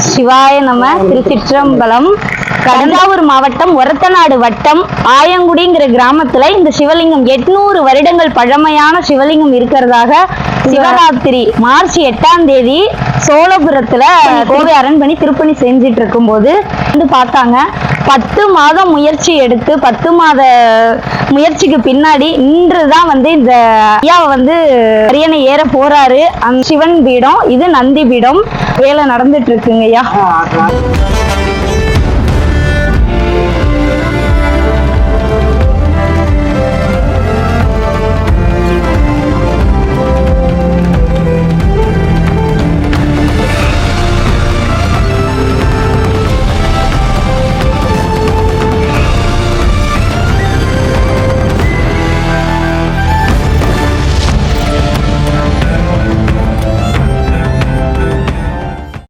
சிவாய நம. திருச்சிற்றம்பலம். தஞ்சாவூர் மாவட்டம் ஒரத்தநாடு வட்டம் ஆயங்குடிங்கிற கிராமத்துல இந்த சிவலிங்கம் 800 வருடங்கள் பழமையான சிவலிங்கம் இருக்கிறதாக சிவராத்திரி மார்ச் 8ஆம் தேதி சோழபுரத்துல கோவை அரண்மனை திருப்பணி செஞ்சிட்டு இருக்கும் போது வந்து பார்த்தாங்க. 10 மாதம் முயற்சி எடுத்து 10 மாத முயற்சிக்கு பின்னாடி இன்றுதான் வந்து இந்த ஐயாவை வந்து அரியணை ஏற போறாரு. அந்த சிவன் பீடம், இது நந்தி பீடம். வேலை நடந்துட்டு இருக்குங்க ஐயா.